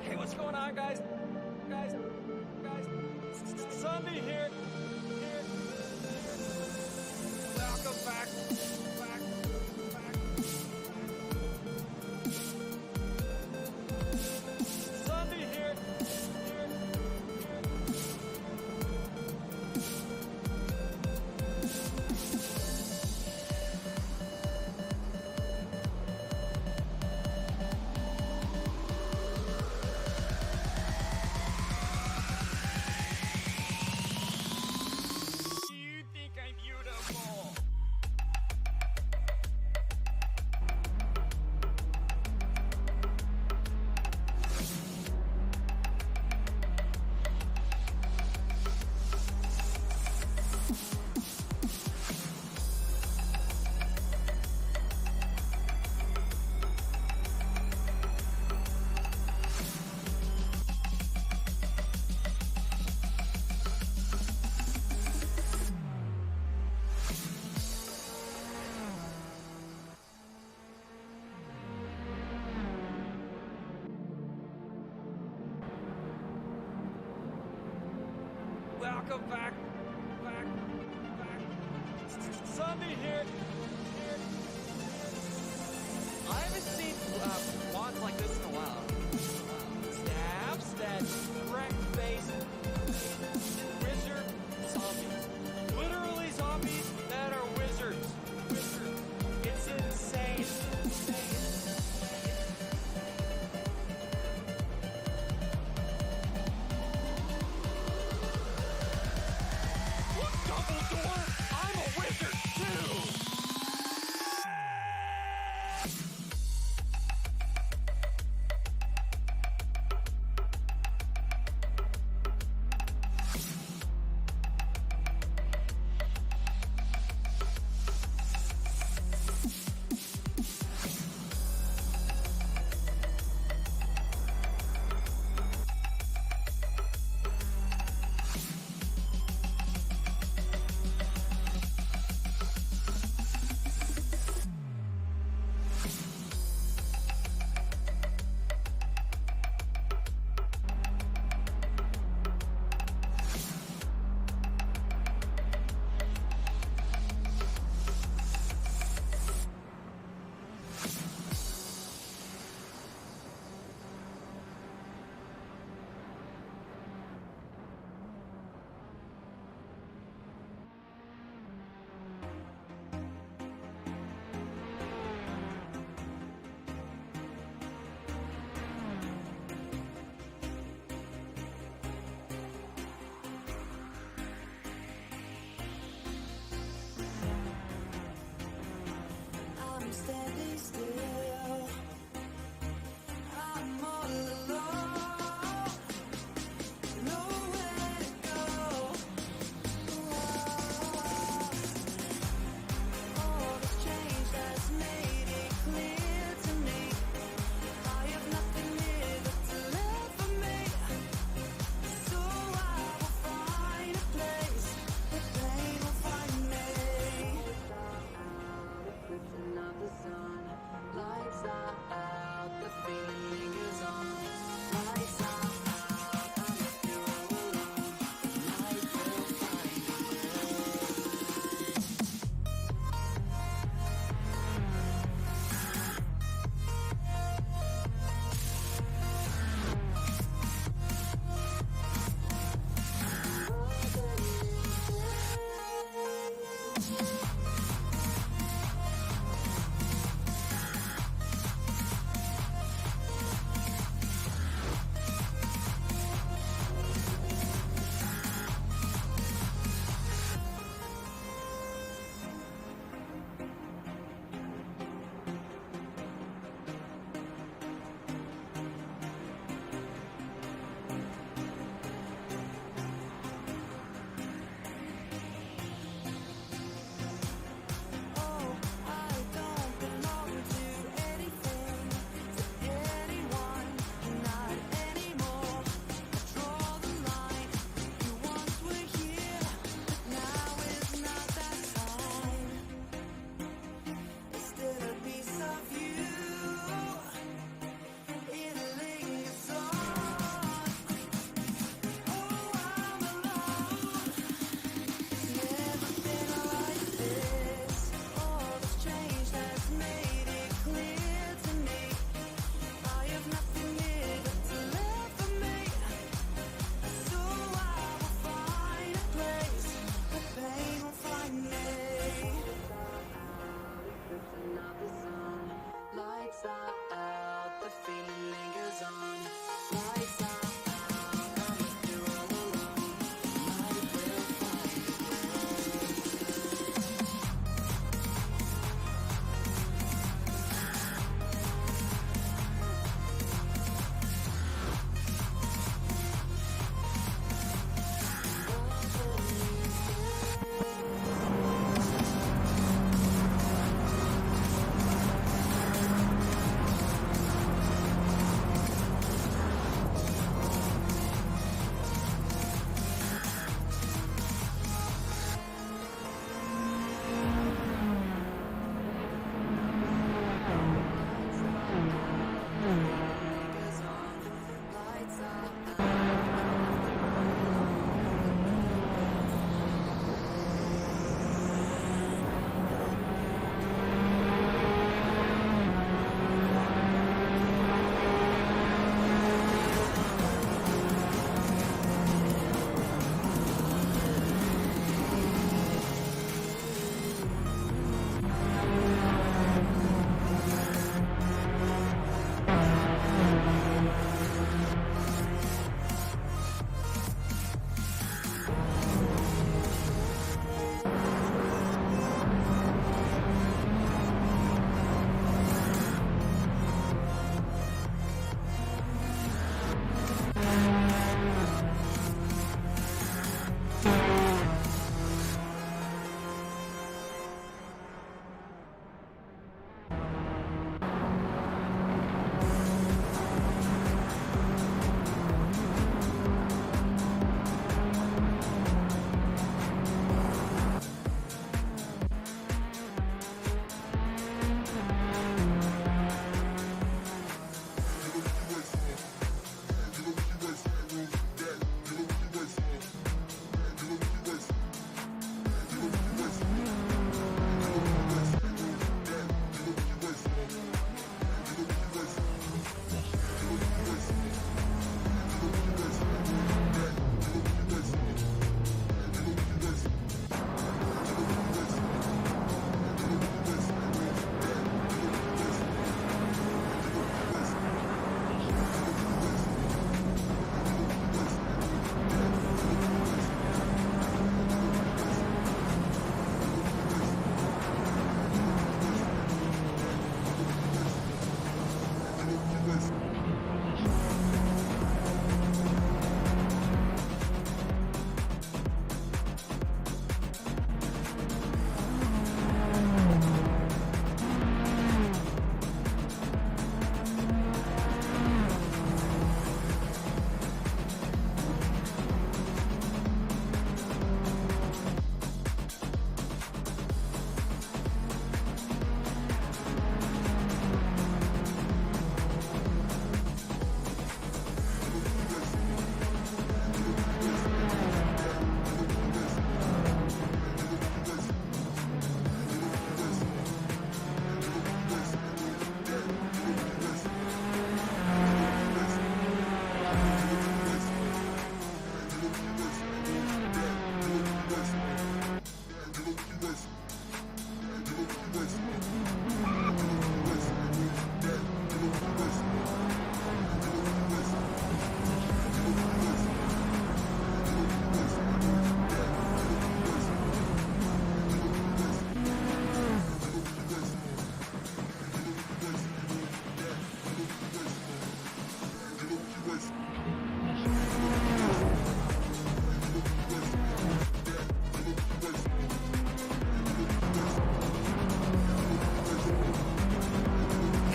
Hey, what's going on, guys? Guys, Sunday here. Welcome back. Sunday here. Welcome back. Sunday here. I haven't seen wands like this in a while. Stabs that wreck-faced wizard zombies. Literally zombies that are wizards. It's insane. I'm a wizard too!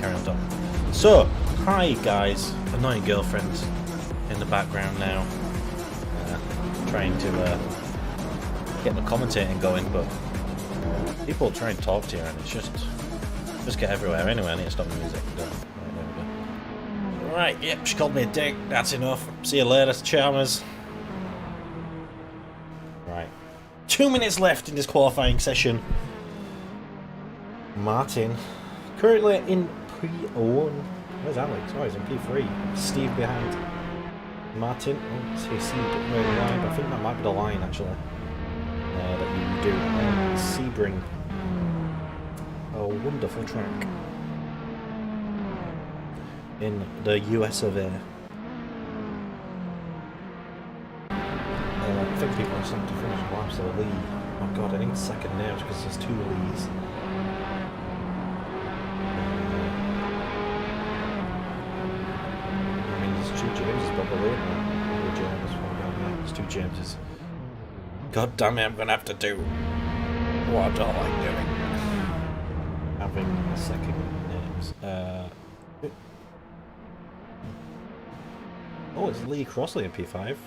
carry on talking. So, hi guys, annoying girlfriend in the background now, trying to get my commentating going, but people try and talk to you and it's just get everywhere. Anyway, I need to stop the music. Right, there we go. Right, yep, she called me a dick, that's enough. See you later, charmers. Right, 2 minutes left in this qualifying session. Martin, currently in P1. Where's Alex? Oh, he's in P3. Steve behind Martin. Oh, it's his seat really wide. I think that might be the line actually that you do. Sebring. A wonderful track in the USF2000. I think people are starting to finish laps of the lead. Oh god, I need second now because there's 2 leads. There's 2 Jameses probably, isn't there? There's 2 Jameses. God damn it, I'm gonna have to do what I don't like doing. Having second names. Oh, it's Lee Crossley in P5.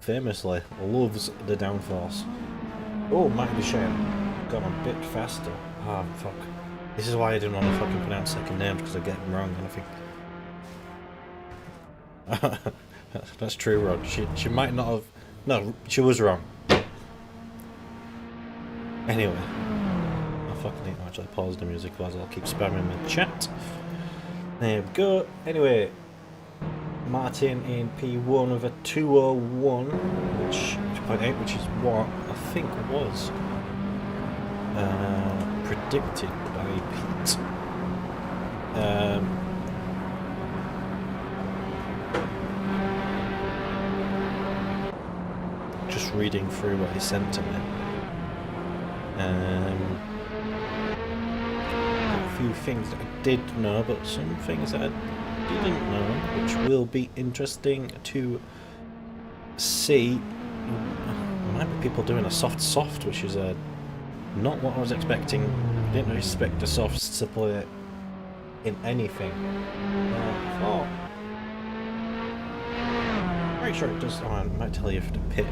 Famously loves the downforce. Oh, might be shame. Gone a bit faster. Ah, oh, fuck. This is why I didn't want to fucking pronounce second names, because I get them wrong, and I think... That's true, Rod. She might not have... No, she was wrong. Anyway. I fucking need to actually pause the music, otherwise I'll keep spamming the chat. There we go. Anyway. Martin in P1 with a 2:01, which 2.8, which is what I think was predicted by Pete. Just reading through what he sent to me. A few things that I did know, but some things that I didn't know, which will be interesting to see. There might be people doing a soft, which is not what I was expecting. I didn't expect the softs to play in anything. Oh, pretty sure it does. Oh, I might tell you if to pit.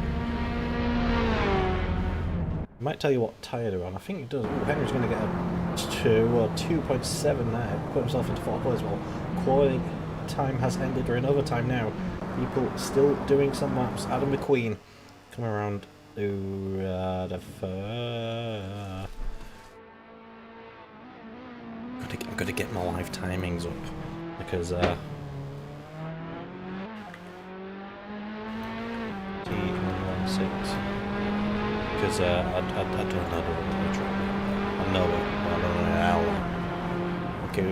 I might tell you what tyre they're on. I think it does. Ooh, Henry's going to get a 2.7 there. Put himself into 4th place. Well, quality time has ended. We're in overtime now. People still doing some laps. Adam McQueen coming around to the I've got to get my live timings up because T116 because I don't know the track. I know it. I don't know how. Okay,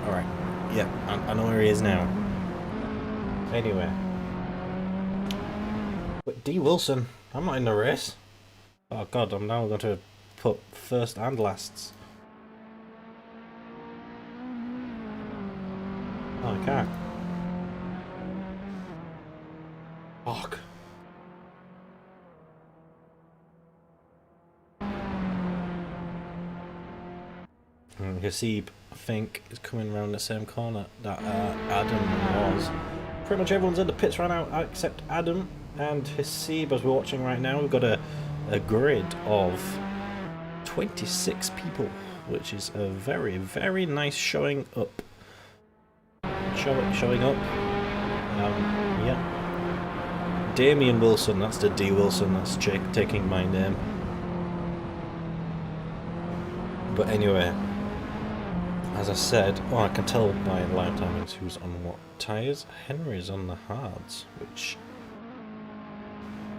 all right. Yeah, I know where he is now. Anyway. But D. Wilson, I'm not in the race. Oh god, I'm now going to put first and lasts. Oh, I can't. Fuck. Hasib, I think, is coming around the same corner that Adam was. Pretty much everyone's in the pits right now except Adam and Hasib, as we're watching right now. We've got a grid of 26 people, which is a very, very nice showing up. Showing up. Yeah. Damien Wilson, that's the D Wilson, that's taking my name. But anyway. As I said, oh, I can tell by live timings who's on what tyres. Henry's on the hards, which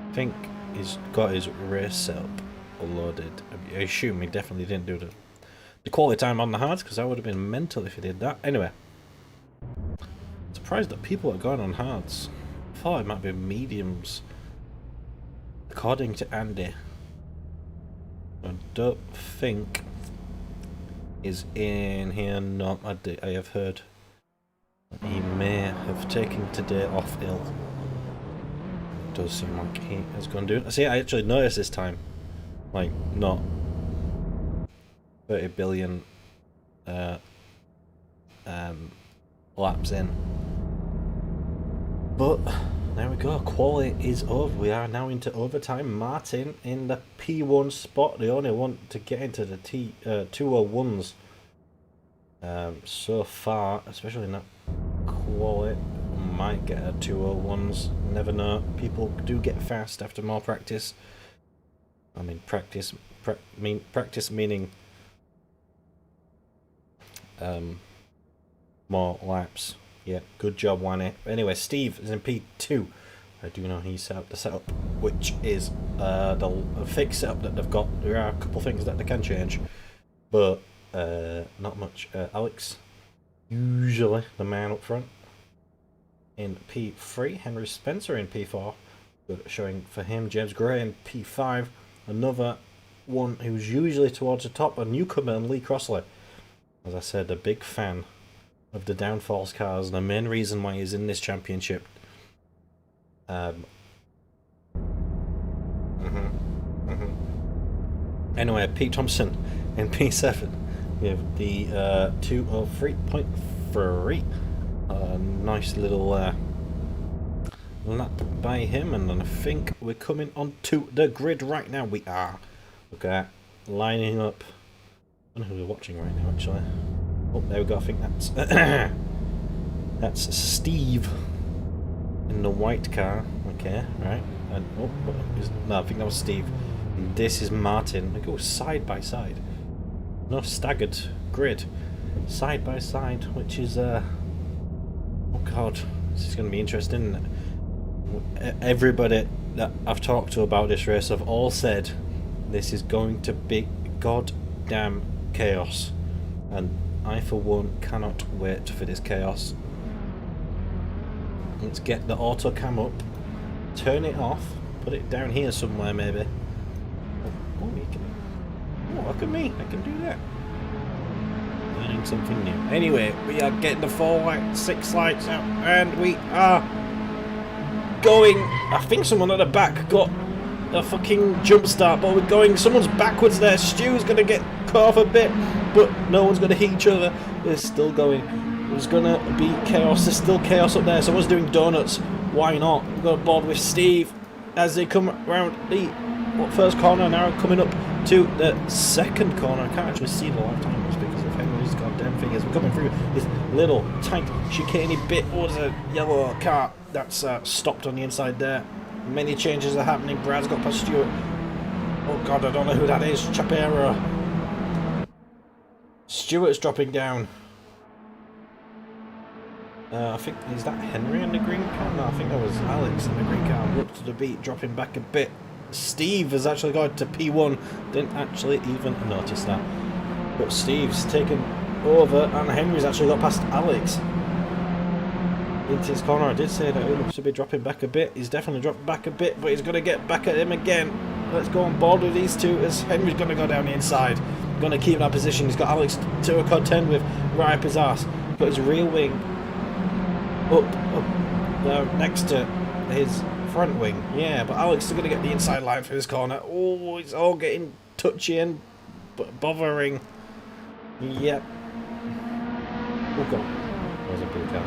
I think he's got his race setup loaded. I assume he definitely didn't do the quality time on the hards, because that would have been mental if he did that. Anyway, surprised that people are going on hards. I thought it might be mediums, according to Andy. I don't think is in here. No, I have heard he may have taken today off ill. It does seem like he has gone doing. See, I actually noticed this time, like, not 30 billion laps in. But there we go, quali is over. We are now into overtime. Martin in the P1 spot, the only one to get into the 201s so far, especially in that quali. Might get a 201s, never know. People do get fast after more practice. I mean practice meaning more laps. Yeah, good job, Wanny. Anyway, Steve is in P2. I do know he set up the setup, which is the fixed setup that they've got. There are a couple things that they can change, but not much. Alex, usually the man up front, in P3. Henry Spencer in P4. Good showing for him. James Gray in P5. Another one who's usually towards the top, a newcomer, and Lee Crossley. As I said, a big fan of the downforce cars, and the main reason why he's in this championship. Anyway, Pete Thompson in P7. We have the 203.3. Nice little lap by him, and then I think we're coming onto the grid right now. We are. Look at that. Lining up. I don't know who we're watching right now, actually. Oh, there we go. I think that's that's Steve in the white car. Okay, right. And no, I think that was Steve. And this is Martin. They go side by side. No staggered grid, side by side, which is oh god, this is going to be interesting. Everybody that I've talked to about this race have all said this is going to be goddamn chaos, and I for one cannot wait for this chaos. Let's get the auto cam up, turn it off, put it down here somewhere maybe. Oh, you can. Oh, look at me, I can do that. Learning something new. Anyway, we are getting the 4 lights, 6 lights out, and we are going. I think someone at the back got a fucking jump start, but we're going. Someone's backwards there. Stu's gonna get cut off a bit, but no one's gonna hit each other. They're still going. There's gonna be chaos. There's still chaos up there. Someone's doing donuts. Why not? We've got a board with Steve as they come around the first corner. Now coming up to the second corner. I can't actually see the lifetimers because of Henry's goddamn fingers. We're coming through this little tight chicaney bit. Oh, there's a yellow car that's stopped on the inside there. Many changes are happening. Brad's got past Stewart. Oh god, I don't know who that is. Chapero. Stewart's dropping down. I think, is that Henry in the green car? No, I think that was Alex in the green car. Up to the beat, dropping back a bit. Steve has actually got to P1. Didn't actually even notice that. But Steve's taken over, and Henry's actually got past Alex into his corner. I did say that he looks to be dropping back a bit. He's definitely dropped back a bit, but he's going to get back at him again. Let's go on board with these two as Henry's going to go down the inside. Going to keep that position. He's got Alex to a contend with right up his arse. Got his rear wing up next to his front wing. Yeah, but Alex is going to get the inside line through this corner. Oh, it's all getting touchy and bothering. Yep. Oh god. There's a blue car.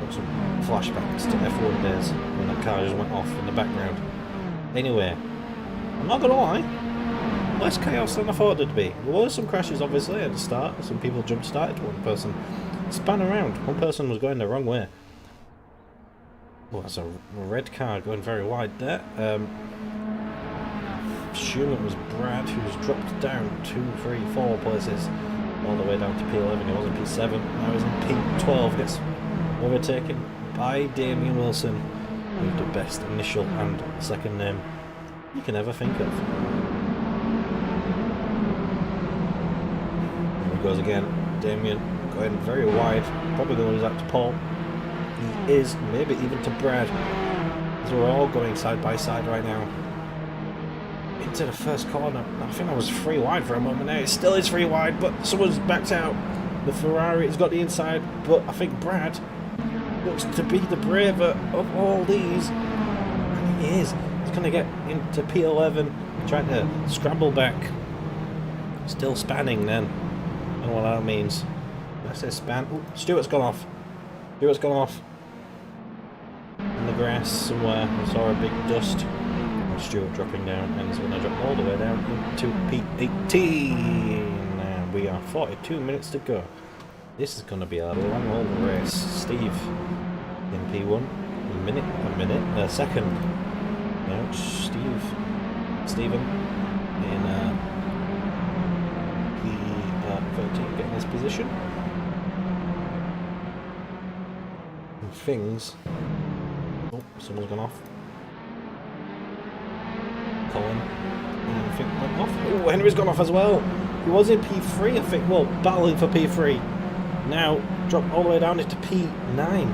Got some flashbacks to F1 days when that car just went off in the background. Anyway, I'm not going to lie. Less chaos than I thought it'd be. There were some crashes obviously at the start. Some people jump started. One person span around. One person was going the wrong way. Oh, that's a red car going very wide there. Assume it was Brad who's dropped down 2, 3, 4 places all the way down to P11. He was in P7. Now he's in P12. Gets overtaken by Damien Wilson with the best initial and second name you can ever think of. Here he goes again. Damien going very wide. Probably going out to Paul. He is, maybe even to Brad. As we're all going side by side right now. Into the first corner. I think I was 3 wide for a moment there. It still is 3 wide, but someone's backed out. The Ferrari has got the inside, but I think Brad looks to be the braver of all these. And he is. He's going to get into P11, trying to scramble back. Still spanning then. I don't know what that means. Let's say span. Oh, Stuart's gone off. Stuart's gone off. In the grass somewhere. I saw a big dust. And Stuart dropping down, and he's going to drop all the way down into P18. And we are 42 minutes to go. This is going to be a long old race. Steve in P1. Second. No, Stephen in P13 getting his position. And things. Oh, someone's gone off. Colin. And I think went off. Oh, Henry's gone off as well. He was in P3, I think. Well, battling for P3. Now dropped all the way down into P9.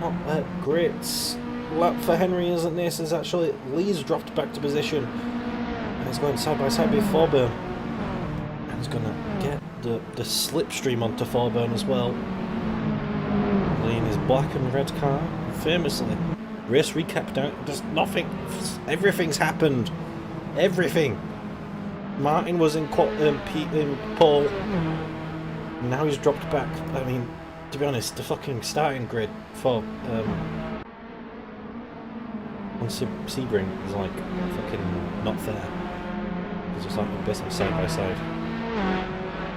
Not a great lap for Henry, isn't this? Is actually Lee's dropped back to position. And he's going side by side with Thorburn. And he's going to get the slipstream onto Thorburn as well. Lee in his black and red car. Famously. Race recap down. There's nothing. Everything's happened. Everything. Martin was in pole. Now he's dropped back. I mean, to be honest, the fucking starting grid for on Sebring is like fucking not fair. It's just like basically side by side.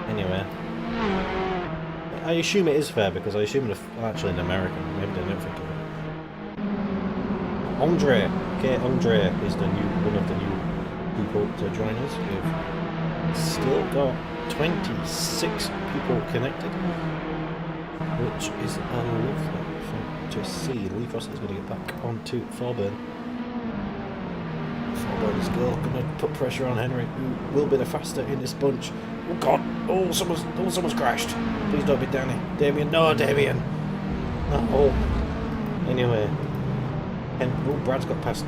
Anyway, I assume it is fair because I assume actually in America maybe they don't think of it. Andre is one of the new people to join us. We've still got 26 people connected, which is a lovely thing to see. Lee Frost is going to get back onto Thorburn. Thorburn is going to put pressure on Henry, who will be the faster in this bunch. Oh god! Oh, someone's crashed. Please don't be Danny. Damien, no, Damien. Oh. Anyway, Brad's got past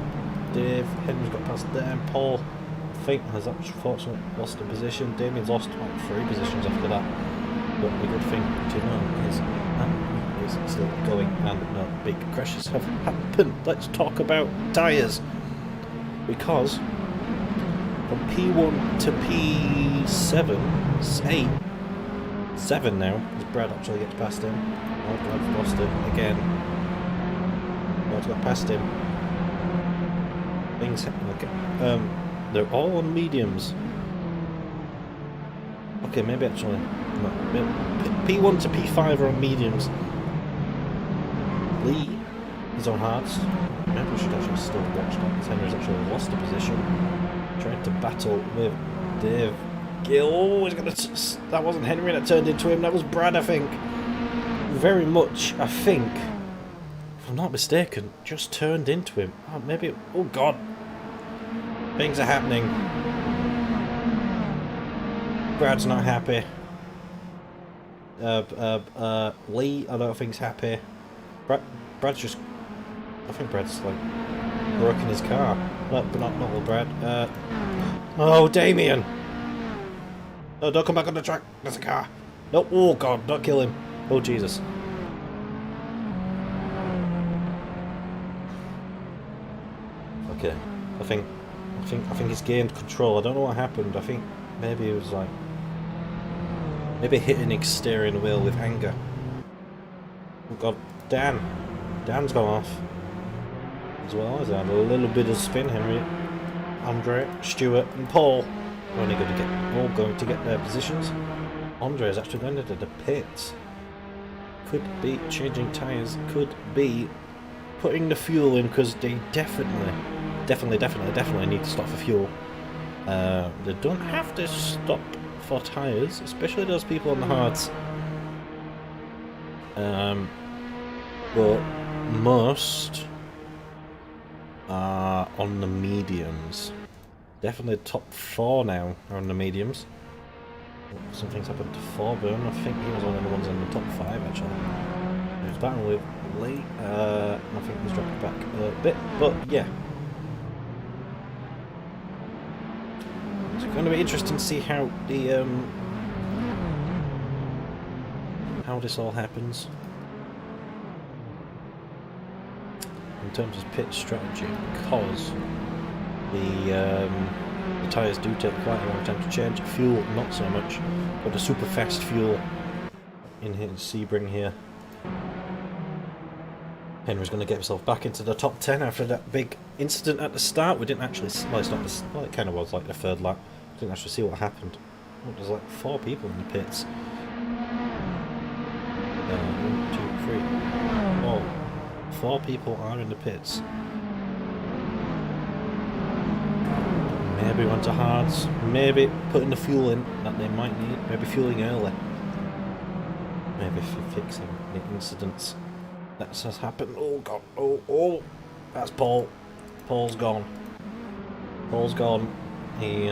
Dave. Henry's got past them. Paul, I think, has unfortunately lost a position. Damien's lost like 3 positions after that. But the good thing to know is he's still going and no big crashes have happened. Let's talk about tyres. Because from P1 to P7, 7 now, as Brad actually gets past him. Oh, Brad's lost him again. Brad's got past him. Things happen. Okay. They're all on mediums. Okay, maybe actually. No, P1 to P5 are on mediums. Lee is on hards. Maybe we should actually still watch that because Henry's actually lost the position. Trying to battle with Dave Gill. Oh, he's gonna. That wasn't Henry that turned into him. That was Brad, I think. Very much, I think. If I'm not mistaken, just turned into him. Oh, maybe. Oh God. Things are happening. Brad's not happy. Lee, I don't think's happy. Brad's just. I think Brad's like broken his car. No, but not little Brad. Oh, Damien! No, don't come back on the track. There's a car. No, oh God, don't kill him. Oh Jesus. Okay, I think he's gained control. I don't know what happened. I think maybe it was like hitting his steering wheel with anger. Oh God, Dan's gone off as well. He's had a little bit of spin. Henry, Andre, Stuart, and Paul are only going to get their positions. Andre is actually going into the pits. Could be changing tyres. Could be putting the fuel in because they definitely need to stop for fuel. They don't have to stop for tyres, especially those people on the hards. But most are on the mediums. Definitely top 4 now are on the mediums. Something's happened to Thorburn. I think he was one of the ones in the top 5 actually. He was battling with Lee. I think he's dropped back a bit, but yeah. It's going to be interesting to see how the how this all happens in terms of pit strategy, because the tyres do take quite a long time to change. Fuel, not so much, but the super fast fuel in his Sebring here. Henry's going to get himself back into the top 10 after that big incident at the start. We didn't actually... Well, it's not the... Well, it kind of was like the third lap. Didn't actually see what happened. Oh, there's like 4 people in the pits. 1, 2, 3, 4. 4 people are in the pits. Maybe onto hards. Maybe putting the fuel in that they might need. Maybe fueling early. Maybe fixing the incidents. That has happened. Oh god. Oh. That's Paul. Paul's gone. Paul's gone. He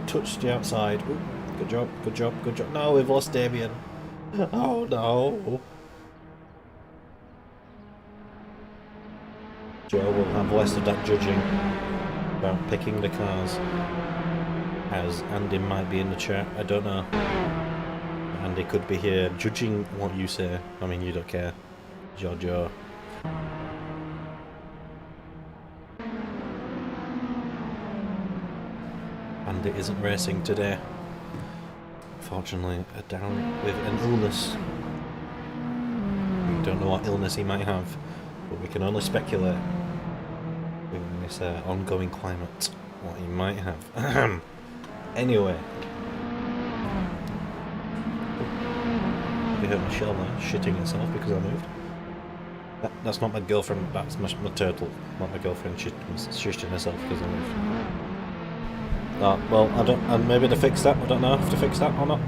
touched the outside. Ooh, good job. Good job. Good job. No, we've lost Damien. Oh no. Joe will have less of that judging about picking the cars. As Andy might be in the chat. I don't know. Andy could be here judging what you say. I mean, you don't care. Joe. Andy isn't racing today. Fortunately, down with an illness. We don't know what illness he might have, but we can only speculate in this ongoing climate what he might have. Anyway. You heard Michelle there shitting herself because I moved. That's not my girlfriend, that's my turtle. Not my girlfriend shitting herself because I moved. Well, I don't, and maybe to fix that, I don't know if to fix that or not.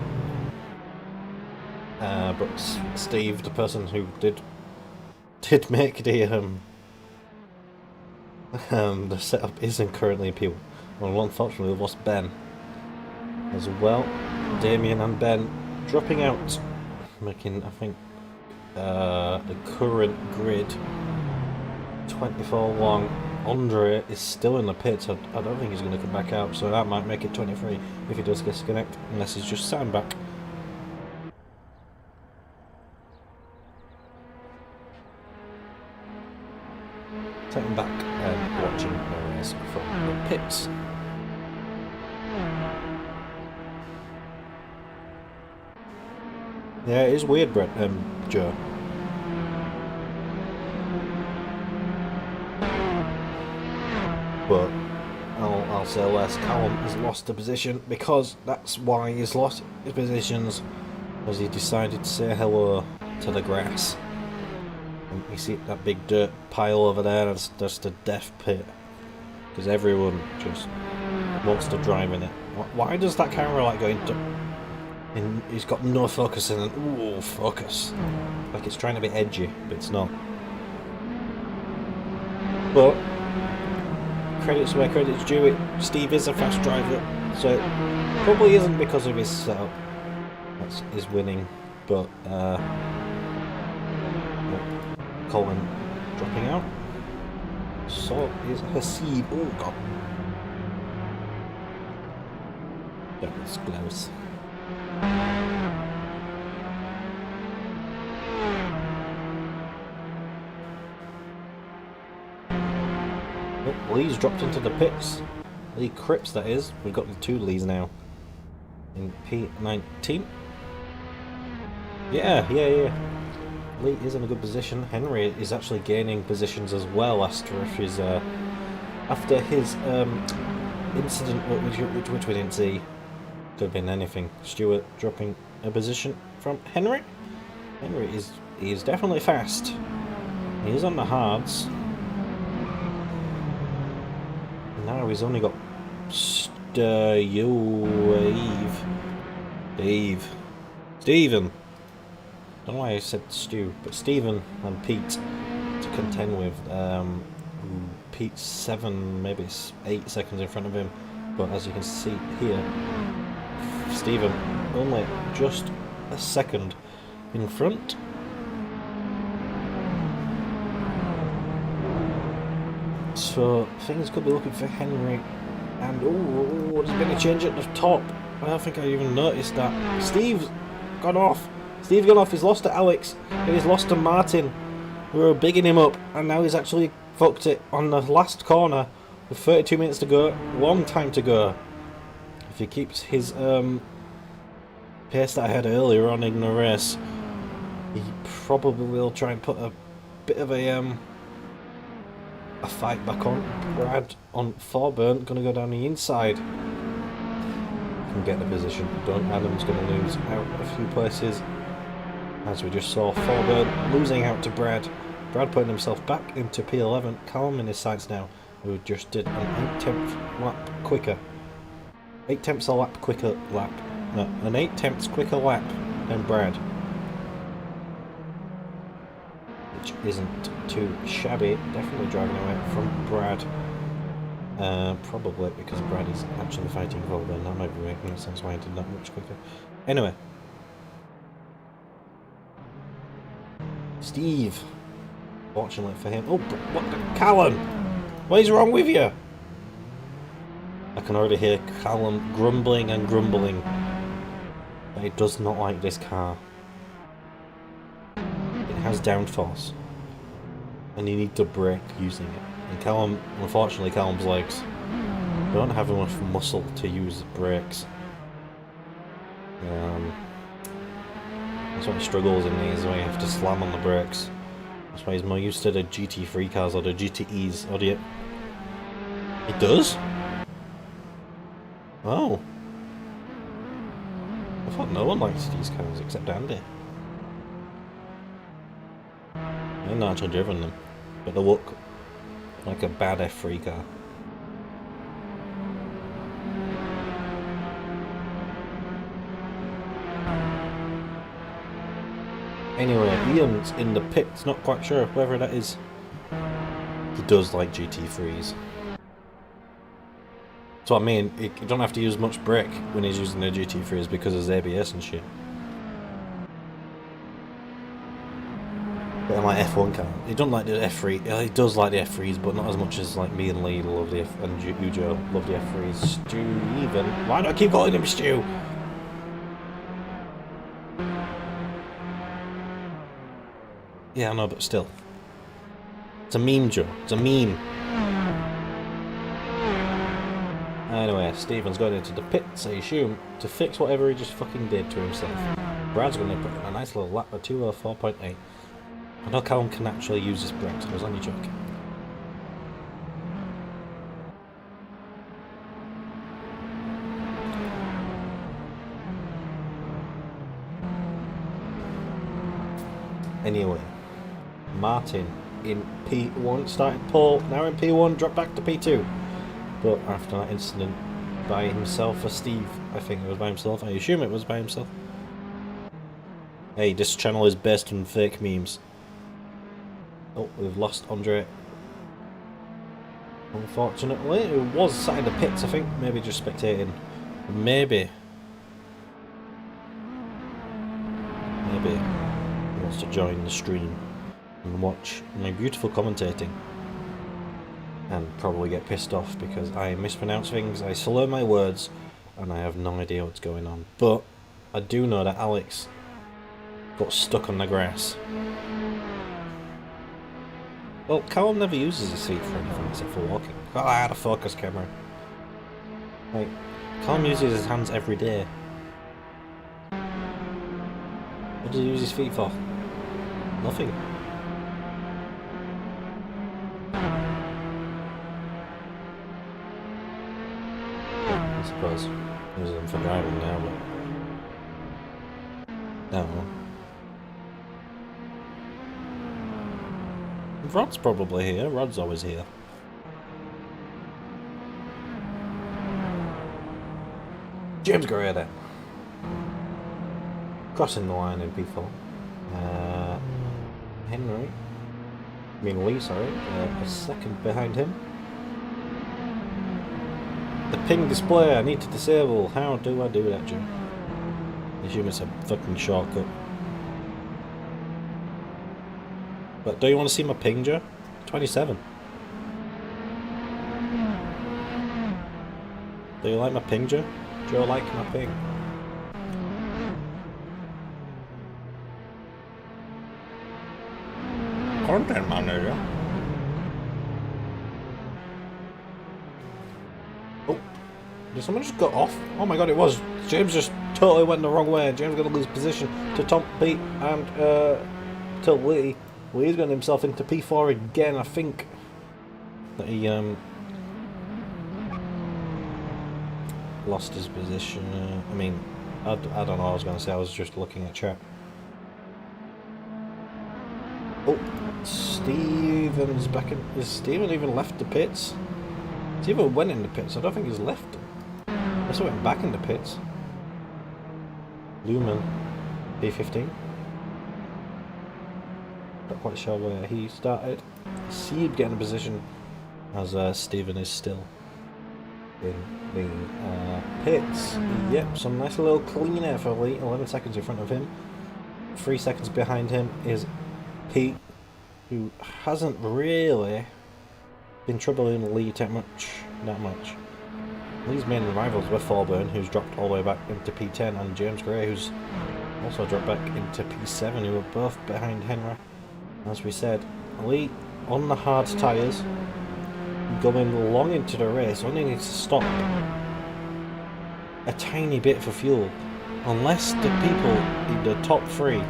But Steve, the person who did make the setup isn't currently appeal. Well, unfortunately we've lost Ben as well. Damien and Ben dropping out, making, I think, the current grid 24 long. Andre is still in the pits. I don't think he's going to come back out, so that might make it 23 if he does disconnect, unless he's just sat back. Sitting back and watching the race from the pits. Yeah, it is weird, Brett, Joe. But I'll say less. Callum has lost a position because that's why he's lost his positions, because he decided to say hello to the grass. And you see that big dirt pile over there, that's the death pit, because everyone just wants to drive in it. Why does that camera like go into... And he's got no focus in it. Ooh, focus. Like it's trying to be edgy, but it's not. But credits where credit's due. Steve is a fast driver, so it probably isn't because of his setup. That's his winning, but Colin dropping out. So is Hasib. Oh god. That was close. Lee's dropped into the pits. Lee Cripps, that is. We've got the 2 Lees now. In P19. Yeah. Lee is in a good position. Henry is actually gaining positions as well after his incident, which we didn't see. Could have been anything. Stewart dropping a position from Henry. Henry is definitely fast. He is on the hards. Now he's only got Stephen. I don't know why I said Stu, but Stephen and Pete to contend with. Pete's 7, maybe 8 seconds in front of him, but as you can see here, Stephen only just a second in front. So things could be looking for Henry. And oh, there's been a change at the top. I don't think I even noticed that. Steve's gone off. He's lost to Alex, and he's lost to Martin. We were bigging him up, and now he's actually fucked it on the last corner with 32 minutes to go. Long time to go. If he keeps his pace that I had earlier on in the race, He probably will try and put a bit of a fight back on. Brad on Thorburn, gonna go down the inside. Can get the position. Don't. Adam's gonna lose out a few places. As we just saw, Thorburn losing out to Brad. Brad putting himself back into P11. Callum in his sights now, who just did an 8-tenth lap quicker. 8 tenths a lap quicker lap. No, an 8 tenths quicker lap than Brad. Which isn't too shabby. Definitely driving away from Brad. Probably because Brad is actually fighting Thorburn. That might be making sense why he did that much quicker. Anyway. Steve. Fortunately for him. Oh, what the... Callum! What is wrong with you? I can already hear Callum grumbling and grumbling. But he does not like this car. It has downforce. And you need to brake using it. And Callum, unfortunately, Callum's legs don't have enough muscle to use brakes. That's why he struggles in these, where you have to slam on the brakes. That's why he's more used to the GT3 cars or the GTEs. Or do you... He does? Oh. I thought no one likes these cars except Andy. I've not actually driven them, but they look like a bad F3 car. Anyway, Ian's in the pits, not quite sure whether that is. He does like GT3s. That's what I mean, you don't have to use much brake when he's using the GT3s because of ABS and shit. But I like F1 car. He doesn't like the F3. He does like the F3s, but not as much as like me and Lee love the F, and you, Joe, love the F3s. Stu, even. Why do I keep calling him Stu? Yeah, I know, but still. It's a meme, Joe. It's a meme. Anyway, Stephen's going into the pits, I assume, to fix whatever he just fucking did to himself. Brad's going to put in a nice little lap of 204.8. I know Callum can actually use his brakes, I was only joking. Anyway, Martin in P1 started pole, now in P1, dropped back to P2. But after that incident by himself for Steve, I think it was by himself, I assume it was by himself. Hey, this channel is based on fake memes. Oh, we've lost Andre. Unfortunately, who was sat in the pits, I think, maybe just spectating. Maybe he wants to join the stream and watch my beautiful commentating. And probably get pissed off because I mispronounce things, I slur my words, and I have no idea what's going on. But I do know that Alex got stuck on the grass. Well, Callum never uses his feet for anything except for walking. Oh, I had a focus camera. Like, Callum uses his hands every day. What does he use his feet for? Nothing. I suppose using them for driving now, but no. Rod's probably here. Rod's always here. James Guerrero. Crossing the line in P4. Henry. I mean Lee, sorry. A second behind him. The ping display I need to disable. How do I do that, Jim? I assume it's a fucking shortcut. But do you want to see my ping, Joe? 27. Do you like my ping, Joe? Joe like my ping? Content manager. Oh, did someone just got off? Oh my god, it was. James just totally went the wrong way. James going to lose position to Tom Pete and to Lee. Lee's gotten himself into P4 again. I think that he lost his position. I mean, I don't know what I was going to say. I was just looking at chat. Oh, Steven's back in. Is Steven even left the pits? Steven went in the pits. I don't think he's left them. Unless he went back in the pits. Lumen, P15. Not quite sure where he started. Seed getting a position as Steven is still in the pits. Yep, some nice little clean air for Lee. 11 seconds in front of him. 3 seconds behind him is Pete, who hasn't really been troubling Lee that much. Lee's main rivals were Thorburn, who's dropped all the way back into P10, and James Gray, who's also dropped back into P7, who were both behind Henry. As we said, Lee on the hard tyres, going long into the race, only needs to stop a tiny bit for fuel, unless the people in the top 3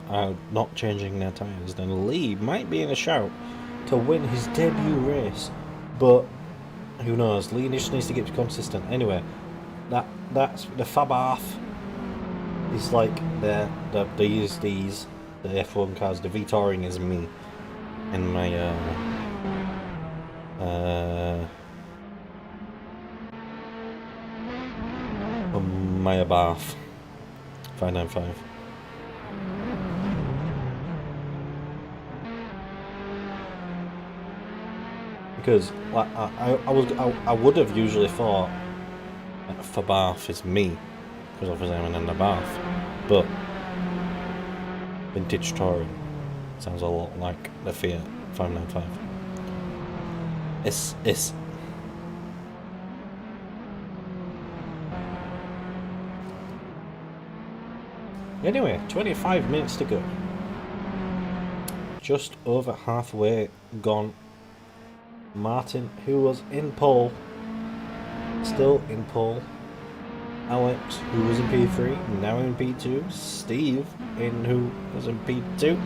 are not changing their tyres, then Lee might be in a shout to win his debut race, but who knows? Lee just needs to get consistent. Anyway, that's the Fabarth is like the F1 cars. The V-Touring is me and my Maya Bath 595. Because like, I would have usually thought that for Bath is me, because obviously I'm in the Bath, but vintage touring sounds a lot like the Fiat 595. It's anyway, 25 minutes to go. Just over halfway gone. Martin, who was in pole, still in pole. Alex, who was in P3, now in P2. Steve, who was in P2,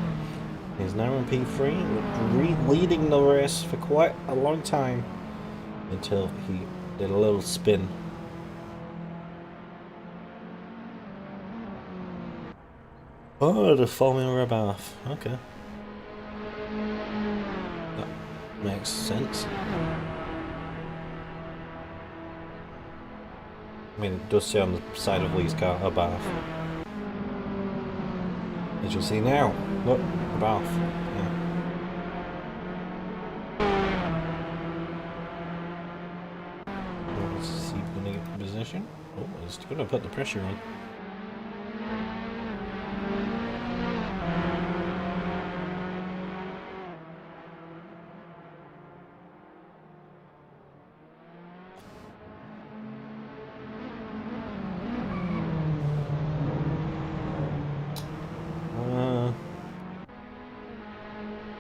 is now in P3, leading the race for quite a long time until he did a little spin. Oh, the Formula Bath. Okay. Makes sense. I mean, it does say on the side of Lee's car, a bath. As you see now, look, a bath. Yeah. Let's see if we're going to get the position. Oh, it's going to put the pressure on.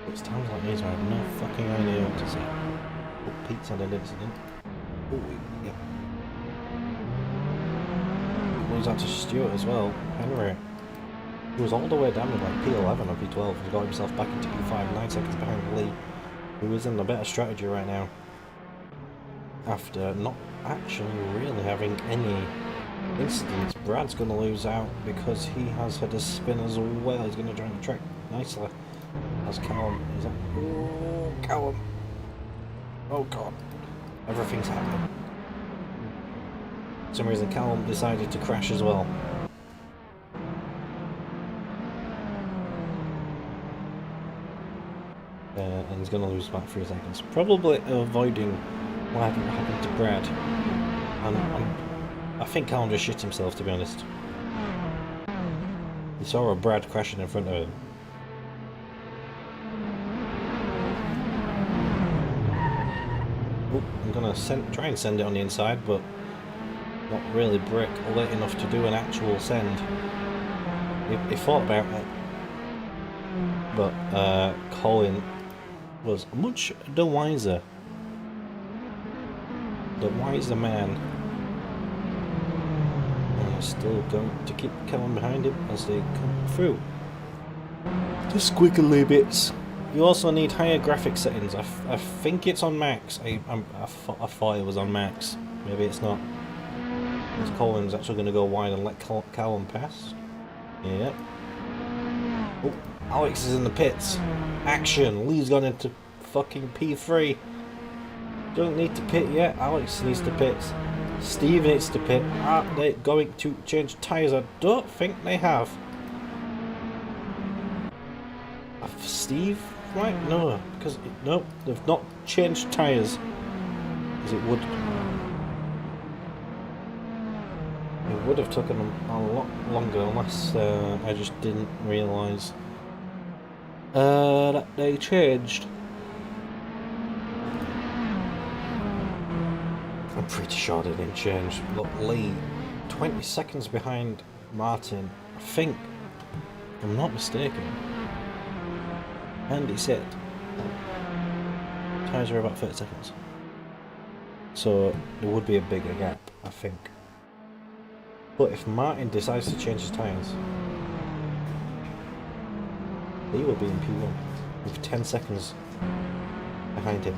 It's times like these where I have no fucking idea what to say. Oh, Pete's had an incident. Oh, yeah. Lose out to Stewart as well. Henry, who was all the way down with like P11 or P12, has got himself back into P5, 9 seconds behind Lee, who is in a better strategy right now. After not actually really having any incidents. Brad's going to lose out because he has had a spin as well. He's going to join the track nicely. As Callum is like, oh, Callum. Oh god. Everything's happening. For some reason Callum decided to crash as well. And he's going to lose about 3 seconds. Probably avoiding what happened to Brad. I think Callum just shit himself, to be honest. He saw a Brad crashing in front of him. I'm gonna try and send it on the inside, but not really brake late enough to do an actual send. He thought about it, but Colin was much the wiser. The wiser man. And still going to keep Callum behind him as they come through. The squiggly bits. You also need higher graphic settings. I think it's on max. I thought it was on max. Maybe it's not. This Colin's actually going to go wide and let Callum pass. Yeah. Oh, Alex is in the pits. Action. Lee's gone into fucking P3. Don't need to pit yet. Alex needs to pit. Steve needs to pit. Are they going to change tyres? I don't think they have. Steve? Right? No, because no, they've not changed tyres. Because it would have taken them a lot longer unless I just didn't realise that they changed. I'm pretty sure they didn't change. Look, Lee, 20 seconds behind Martin. I think, if I'm not mistaken. And he said tyres are about 30 seconds. So there would be a bigger gap, I think. But if Martin decides to change his tyres, he will be in P1 with 10 seconds behind him.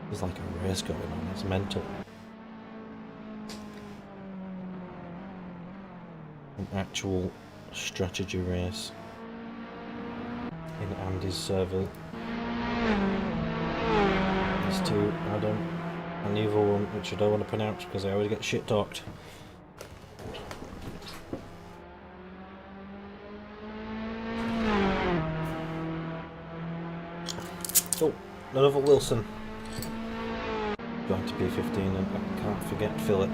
There's like a race going on, it's mental. An actual strategy race in Andy's server. These two, Adam, and the other one, which I don't want to pronounce because I always get shit talked. Oh, another Wilson. Going to P15, and I can't forget Philip.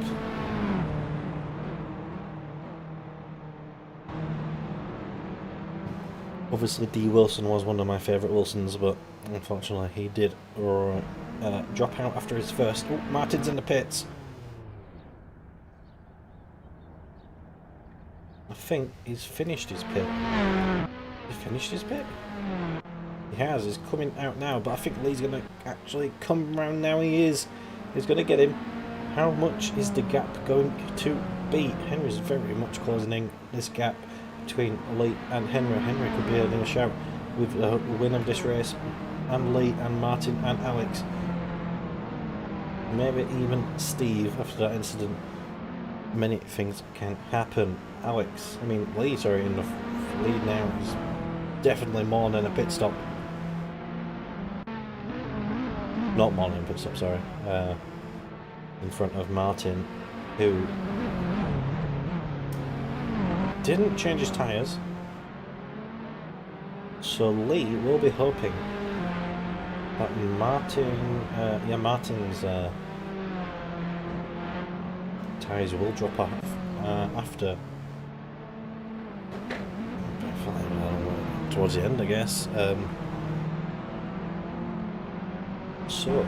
Obviously D. Wilson was one of my favourite Wilsons, but unfortunately he did drop out after his first. Oh, Martin's in the pits. I think he's finished his pit. He finished his pit? He has, he's coming out now, but I think Lee's going to actually come round now. He is. He's going to get him. How much is the gap going to be? Henry's very much closing in this gap between Lee and Henry. Henry could be in a shout with the win of this race, and Lee and Martin and Alex. Maybe even Steve after that incident. Many things can happen. Alex, I mean Lee's already in the lead now. He's definitely more than a pit stop. Not more than a pit stop, sorry. In front of Martin, who didn't change his tyres. So Lee will be hoping that Martin's tyres will drop off after towards the end, I guess. So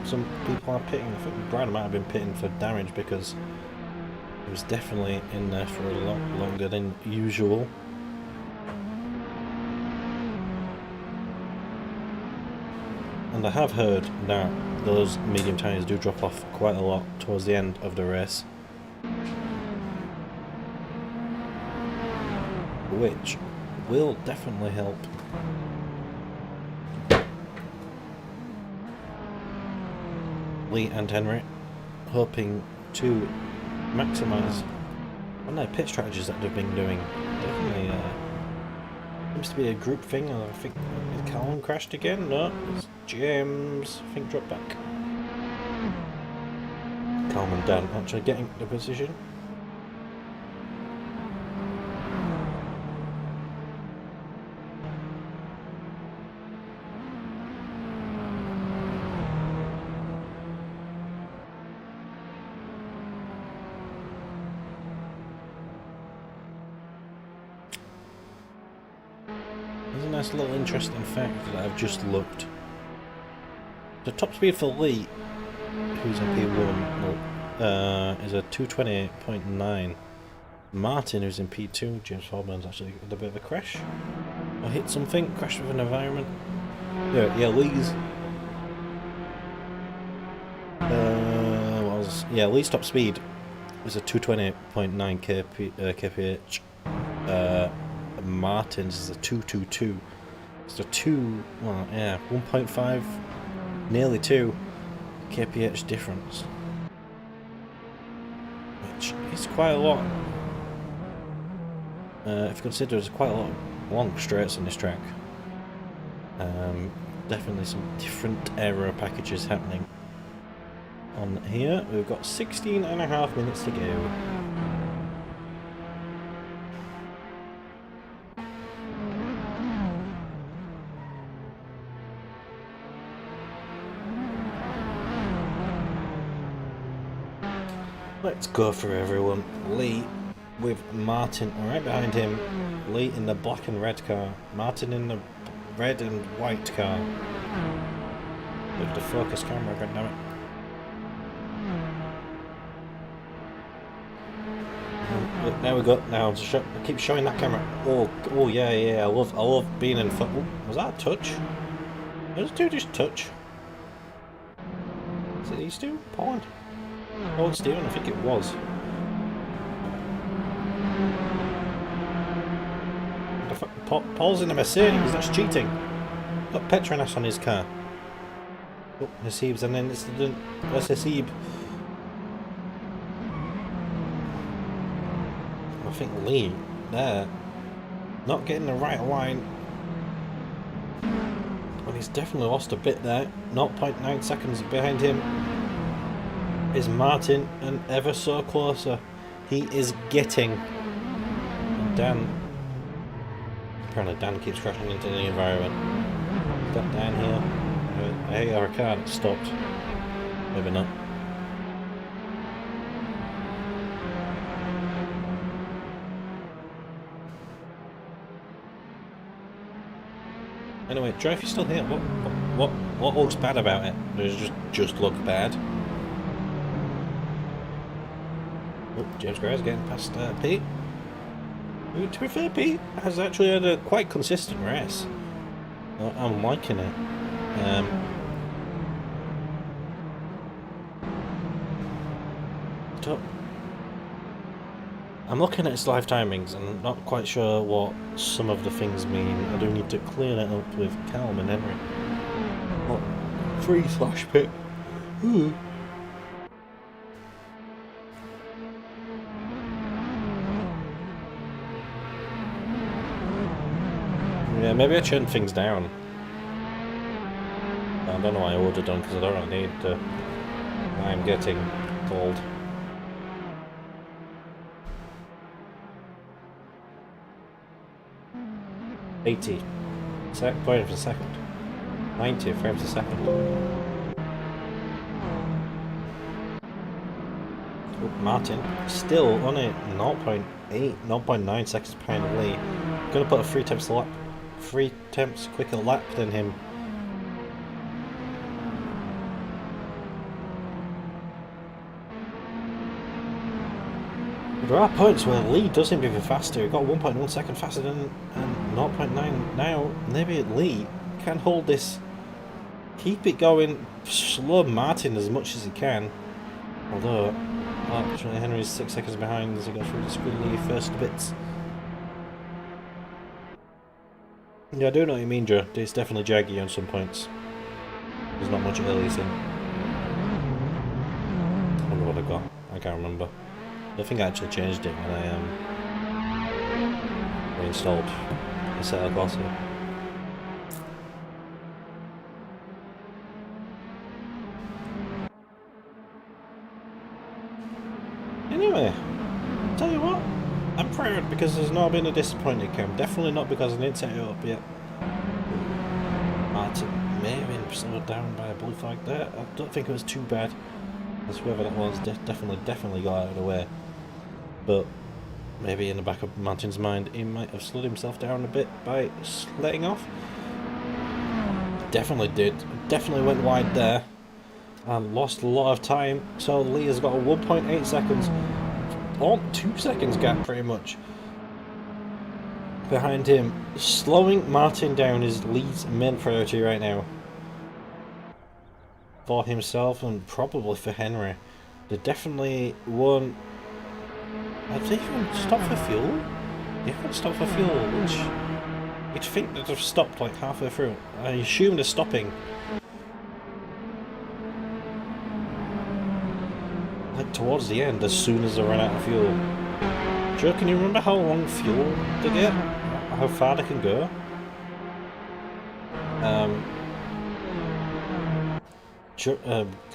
some people are pitting. I think Brad might have been pitting for damage because he was definitely in there for a lot longer than usual. And I have heard that those medium tyres do drop off quite a lot towards the end of the race, which will definitely help. Lee and Henry hoping to maximise on their pit strategies that they've been doing. Definitely seems to be a group thing. I think Callum crashed again. No, it's James. I think dropped back. Callum and Dan actually getting the position. nice little interesting fact that I've just looked. The top speed for Lee, who's in P1, is a 220.9. Martin, who's in P2, James Forburn's actually had a bit of a crash. Or hit something, crashed with an environment. Yeah, Lee's... Lee's top speed is a 220.9 kph. Martin's is a 222. It's a 1.5, nearly 2 kph difference. Which is quite a lot. If you consider there's quite a lot of long straights on this track. Definitely some different aero packages happening on here. We've got 16.5 minutes to go. Let's go for everyone. Lee with Martin right behind him. Lee in the black and red car. Martin in the red and white car. With the focus camera, goddammit. There we go. Now keep showing that camera. Oh yeah. I love being in foot. Oh, was that a touch? Those two just touch. Is it these two? Poland Steven, I think it was. Paul's in a Mercedes, that's cheating. Got Petronas on his car. Oh, Hasib's an incident. Where's Hasib? I think Lee, there. Not getting the right line. Well, he's definitely lost a bit there. 0.9 seconds behind him is Martin, and ever so closer. He is getting. And Dan. Apparently Dan keeps crashing into the environment. Got Dan here. Hey, our car stopped. Maybe not. Anyway, Joe, if you're still here, what looks bad about it? Does it just look bad? Oh, James Gray's getting past Pete. To be fair, Pete has actually had a quite consistent race. I'm liking it. I'm looking at its live timings and I'm not quite sure what some of the things mean. I do need to clear that up with Calum and Henry. What? 3/pit. Ooh. Yeah, maybe I turned things down. I don't know why I would have done because I don't really need to. I'm getting cold. $80 frames a second. 90 frames a second. Oh, Martin still only 0.8, 0.9 seconds behind Lee. Gonna put a 3 temps quicker lap than him. There are points where Lee does seem to be faster. He got 1.1 second faster than 0.9 now. Maybe Lee can hold this, keep it going, slow Martin as much as he can. Although, actually Henry's 6 seconds behind as he goes through the squiggly first bits. Yeah, I do know what you mean, Joe. It's definitely jaggy on some points. There's not much releasing. I wonder what I got. I can't remember. I don't think I actually changed it when I reinstalled the setup also. Anyway, tell you what, I'm proud because there's not been a disappointing cam. Definitely not because I didn't set it up yet. Martin may have been slowed down by a blue flag there. I don't think it was too bad. As whoever that was definitely got out of the way. But Maybe in the back of Martin's mind, he might have slowed himself down a bit by letting off. Definitely did. Definitely went wide there. And lost a lot of time. So Lee has got a 1.8 seconds. Or 2 seconds gap, pretty much. Behind him. Slowing Martin down is Lee's main priority right now. For himself and probably for Henry. They definitely won't. Have they even stopped for fuel? They haven't stopped for fuel, which you'd think that they've stopped like halfway through. I assume they're stopping like towards the end as soon as they run out of fuel. Joe, can you remember how long fuel they get? How far they can go?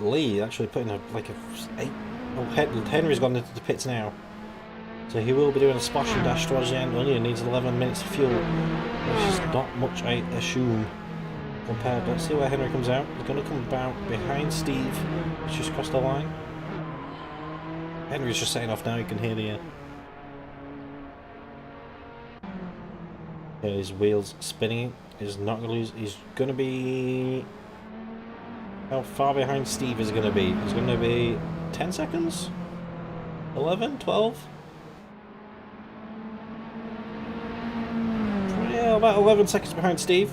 Lee actually putting a like a 8. Oh, Henry's gone into the pits now. So he will be doing a splash and dash towards the end. Only needs 11 minutes of fuel, which is not much, I assume, compared. Let's see where Henry comes out. He's going to come out behind Steve, who's just crossed the line. Henry's just setting off now. You can hear the his wheels spinning. He's not going to lose. He's going to be. How far behind Steve is going to be? He's going to be 10 seconds? 11? 12? Yeah, about 11 seconds behind Steve.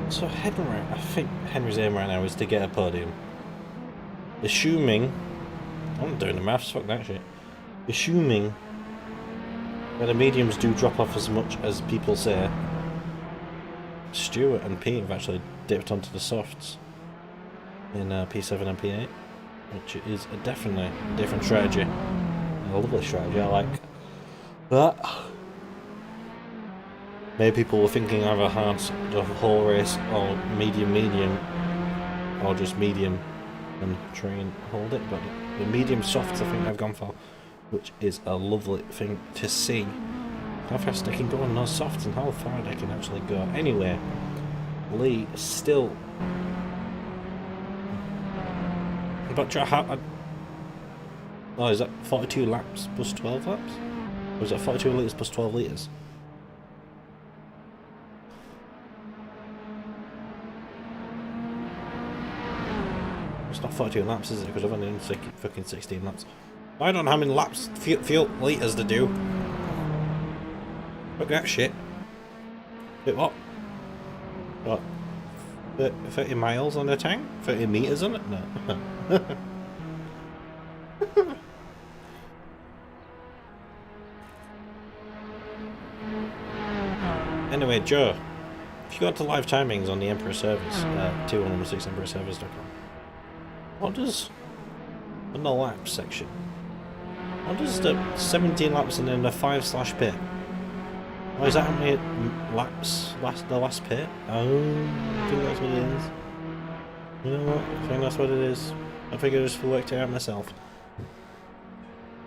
So Henry, I think Henry's aim right now is to get a podium. Assuming, I'm not doing the maths, fuck that shit. Assuming that the mediums do drop off as much as people say, Stuart and Pete have actually dipped onto the softs in P7 and P8, which is definitely a different strategy. A lovely strategy, I like that. Maybe people were thinking either hard the whole race or medium, or just medium and try and hold it, but the medium softs I think they've gone for, which is a lovely thing to see. How fast they can go on those softs and how far they can actually go. Anyway, Lee still. But oh, is that 42 laps plus 12 laps? Or is that 42 litres plus 12 litres? It's not 42 laps, is it? Because I've only done fucking 16 laps. I don't know how many laps, fuel litres to do. Look at that shit. Wait, what? What? 30 miles on the tank? 30 metres on it? No. Anyway, Joe, if you go to live timings on the Emperor service, 216emperorservice.com, what does, in the laps section, what does the 17 laps and then the 5/pit? Oh, is that how many laps the last pit? Oh, I think that's what it is. You know what? I think that's what it is. I think I just worked it out myself.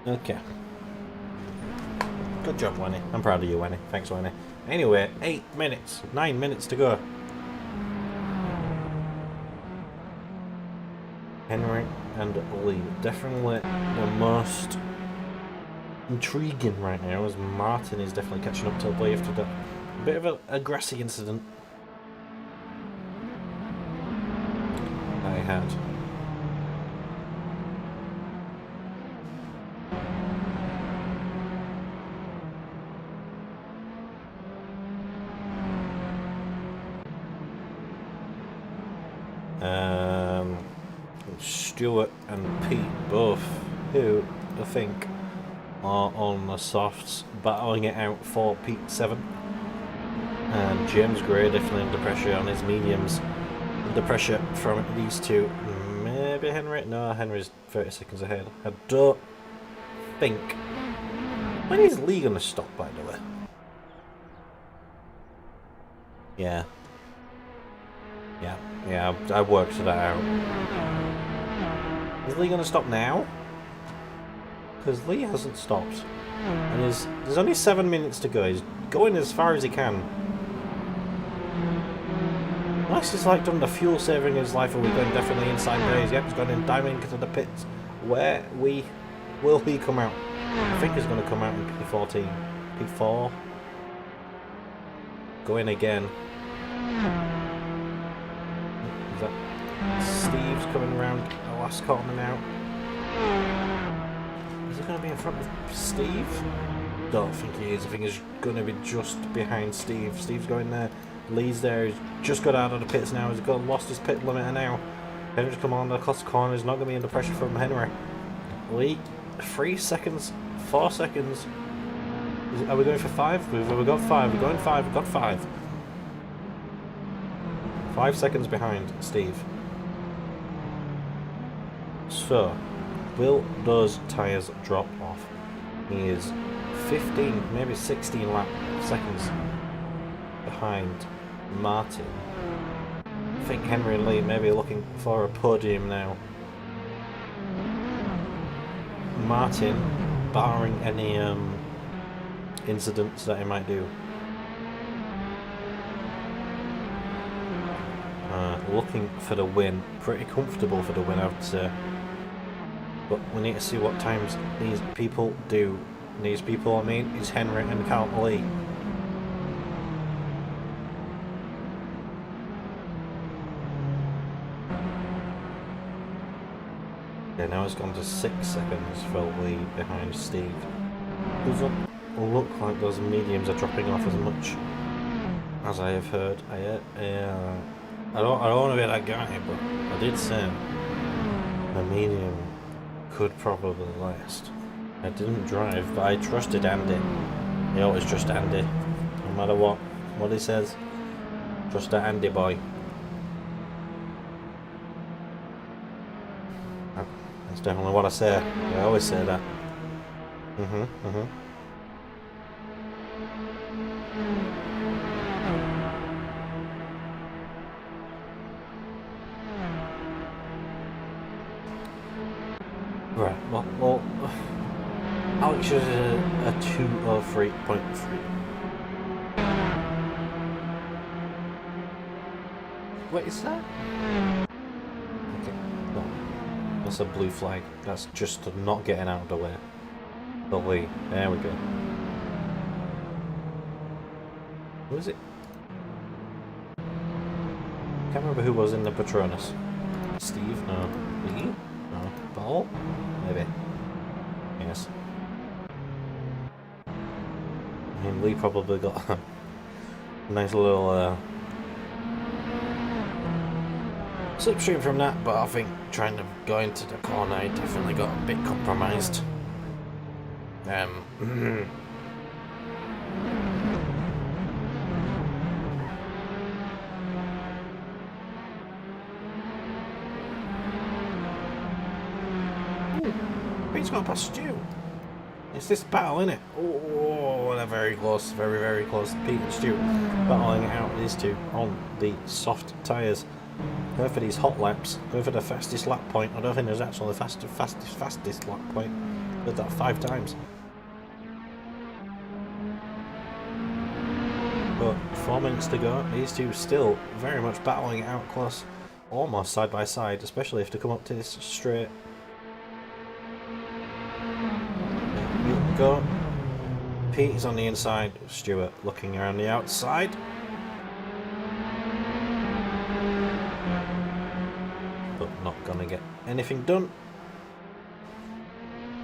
Okay. Good job, Wenny. I'm proud of you, Wenny. Thanks, Wenny. Anyway, 9 minutes to go. Henry and Lee. Definitely the most intriguing right now, as Martin is definitely catching up to Lee after that bit of a grassy incident I had. Stuart and Pete both, who I think are on the softs, battling it out for P7. And James Gray definitely under pressure on his mediums. Under pressure from these two. Maybe Henry? No, Henry's 30 seconds ahead. I don't think. When is Lee going to stop, by the way? Yeah. Yeah, I worked that out. Is Lee going to stop now? Because Lee hasn't stopped. And there's only 7 minutes to go. He's going as far as he can. Unless he's like done the fuel saving in his life and we're going definitely inside days. Yep, he's gone in diving into the pits where we Will he come out? I think he's going to come out in P14. P4. Go in again. Is that Steve's coming around the last corner now? Is he going to be in front of Steve? Don't think he is. I think he's going to be just behind Steve. Steve's going there. Lee's there. He's just got out of the pits now. He's lost his pit limiter now. Henry's come on across the corner. He's not going to be under pressure from Henry. Lee, 3 seconds, 4 seconds. Are we going for 5? We've got 5. We're going 5. We've got 5. 5 seconds behind Steve. So, Will does tyres drop off. He is 15, maybe 16 seconds behind Martin. I think Henry and Lee may be looking for a podium now. Martin, barring any incidents that he might do, looking for the win. Pretty comfortable for the win, I would say. But we need to see what times these people do. And these people, I mean, is Henry and Carlton Lee. Yeah, now it's gone to 6 seconds for Lee behind Steve. Doesn't look like those mediums are dropping off as much as I have heard. I don't want to be that guy, but I did say the medium could probably last. I didn't drive, but I trusted Andy. I always trust Andy, no matter what he says. Trust that Andy boy. That's definitely what I say. I always say that. Right, well, Alex is a 203.3. What is that? Okay, no. That's a blue flag. That's just not getting out of the way. But wait, there we go. Who is it? Can't remember who was in the Patronus. Steve? No. Lee? No. Ball? Maybe. Yes. I mean, Lee probably got a nice little slipstream from that, but I think trying to go into the corner, he definitely got a bit compromised. He's gone past Stu. It's this battle, isn't it? Oh, they're very close, very, very close. Pete and Stu battling it out, these two, on the soft tyres. Going for these hot laps, going for the fastest lap point. I don't think there's actually the fastest lap point. Did that 5 times. But 4 minutes to go. These two still very much battling it out close, almost side by side, especially if they come up to this straight. Go. Pete is on the inside. Stuart looking around the outside. But not gonna get anything done.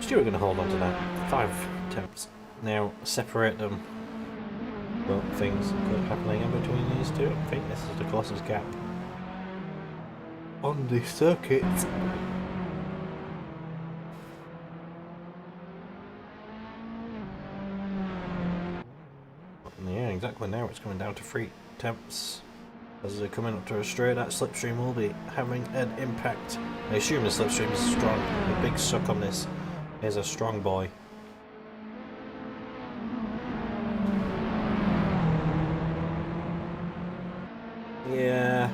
Stuart gonna hold on to that. 5 attempts. Now separate them. Well, things good happening in between these two. I think this is the closest gap on the circuit. Yeah, exactly. Now it's coming down to 3 attempts. As they're coming up to a straight, that slipstream will be having an impact. I assume the slipstream is strong. The big suck on this is a strong boy. Yeah.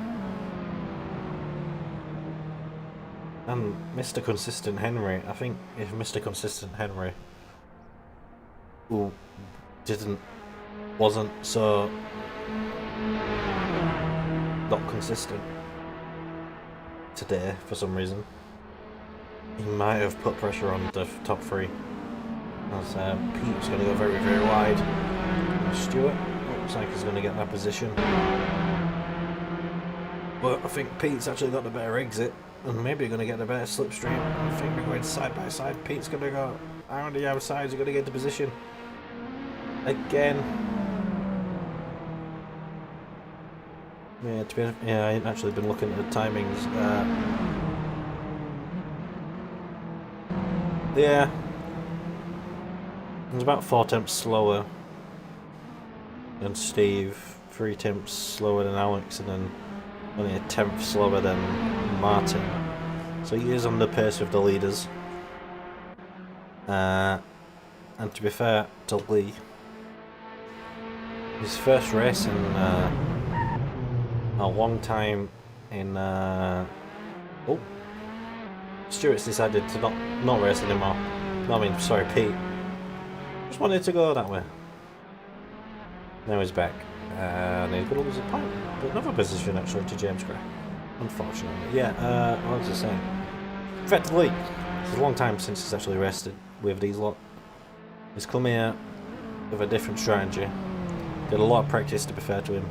And Mr. Consistent Henry, I think if Mr. Consistent Henry who wasn't so not consistent today for some reason, he might have put pressure on the top three. As Pete's going to go very, very wide. And Stewart looks like he's going to get that position. But I think Pete's actually got the better exit. And maybe going to get the better slipstream. I think we're going side by side. Pete's going to go around the outside. He's going to get the position. Again. Yeah, I ain't actually been looking at the timings. Yeah. It's about 4 tenths slower than Steve, 3 tenths slower than Alex, and then only a tenth slower than Martin. So he is on the pace with the leaders. And to be fair to Lee, his first race in a long time in Stewart's decided to not race anymore. No, I mean, sorry, Pete. Just wanted to go that way. Now he's back. And he's going to lose a point. But another position actually to James Gray. Unfortunately. Yeah, what was I saying? Effectively, it's a long time since he's actually raced with these lot. He's come here with a different strategy. Did a lot of practice, to be fair to him.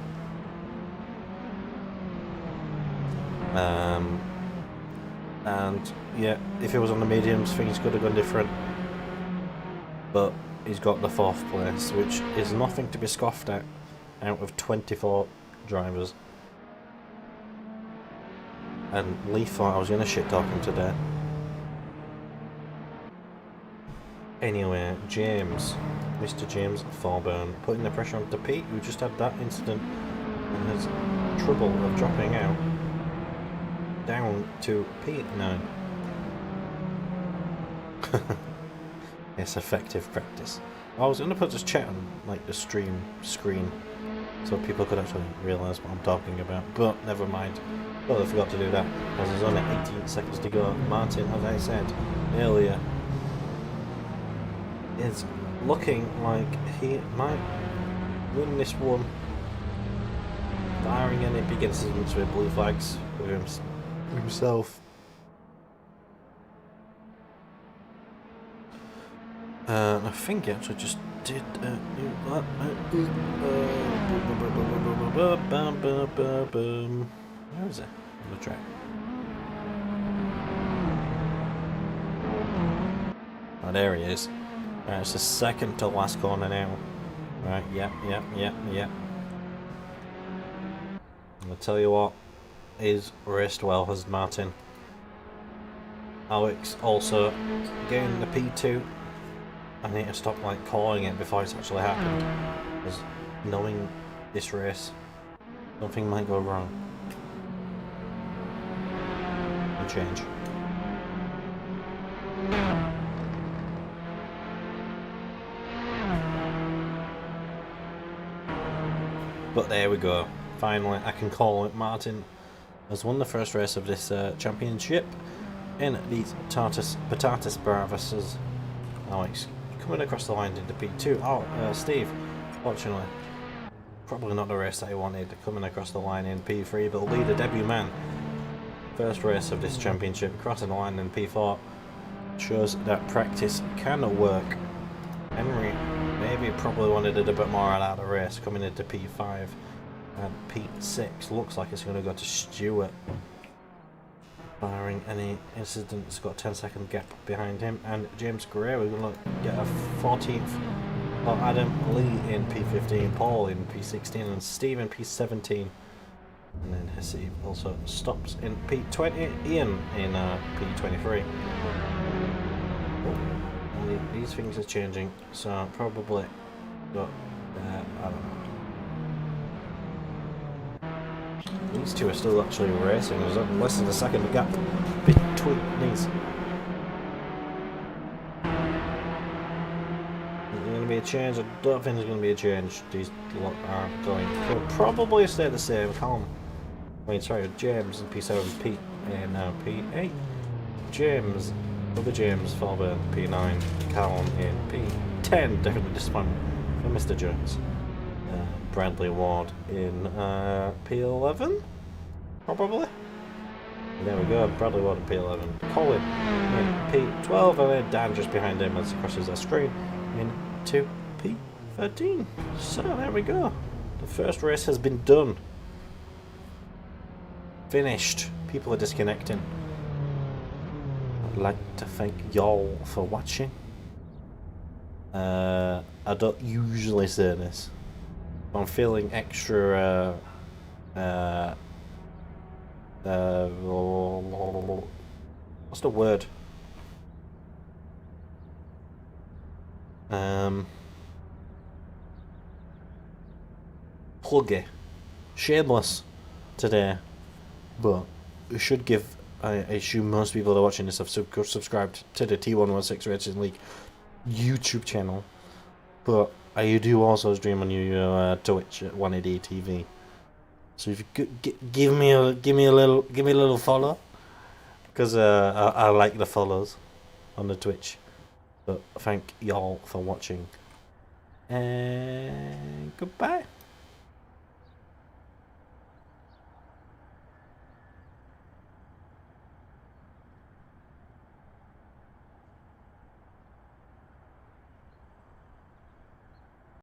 And yeah, if it was on the mediums, things could have gone different. But he's got the 4th place, which is nothing to be scoffed at out of 24 drivers. And Lee thought I was going to shit talk him today. Anyway, James, Mr. James Thorburn, putting the pressure onto Pete, who just had that incident and has trouble of dropping out. Down to P9. It's effective practice. I was going to put this chat on like the stream screen so people could actually realise what I'm talking about, but never mind. Well, I forgot to do that as there's only 18 seconds to go. Martin, as I said earlier, is looking like he might win this one, barring any big incidents with blue flags with himself. I think he actually just did. Where is it on the track? Oh, there he is. Right, it's the second to last corner now. Right, yep. I'll tell you what, he's raced well as Martin. Alex also getting the P2. I need to stop like calling it before it's actually happened, because knowing this race, something might go wrong. And change. But there we go. Finally, I can call it. Martin has won the first race of this championship in these Patatas Bravas. Alex coming across the line into P2. Oh, Steve, fortunately, probably not the race that he wanted, coming across the line in P3, but Lee, the debut man, first race of this championship, crossing the line in P4, shows that practice can work. Henry maybe probably wanted it a bit more out of the race, coming into P5, and P6 looks like it's going to go to Stewart. Barring any incidents, got a 10-second gap behind him, and James Gray, we're going to get a 14th. Well, Adam Lee in P15, Paul in P16, and Steve in P17. And then Hesse also stops in P20, Ian in P23. Oh, these things are changing, so probably got, I don't know. These two are still actually racing. There's less than a second gap between these. Is there going to be a change? I don't think there's going to be a change. These lot are going to probably stay the same. Colin, James in P7, Pete in P8. James, other James, Thorburn, P9. Colin in P10. Definitely disappointment for Mr. Jones. Bradley Ward in P11, probably. There we go, Bradley Ward in P11. Colin in P12, and then Dan just behind him as he crosses the screen into P13. So there we go. The first race has been done. Finished. People are disconnecting. I'd like to thank y'all for watching. I don't usually say this, but I'm feeling extra what's the word? Pluggy. Shameless today. But we should give, I assume most people that are watching this have subscribed to the T116 Racing League YouTube channel. But I do also stream on your Twitch at 180 TV. So if you could give me a little follow, because I like the follows on the Twitch. But thank y'all for watching, and goodbye.